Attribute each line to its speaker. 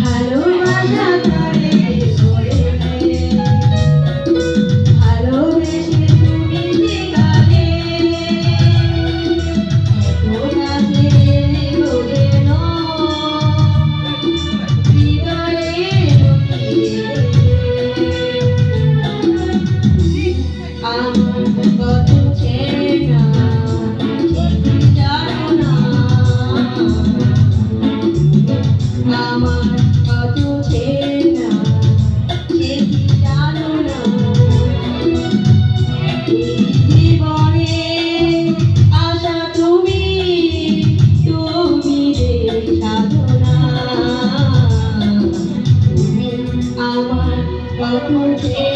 Speaker 1: ভালোবাসা করে ভালোবেসে তুমি যেখানে এত কাছে বলে হৃদয়ে আমার কত ছেড়ে না জানো না আমার কত ছেড়ে না সে কি জানো না এই জীবনে আশা তুমি রে সাধনা তুমি আমার কত ছেড়ে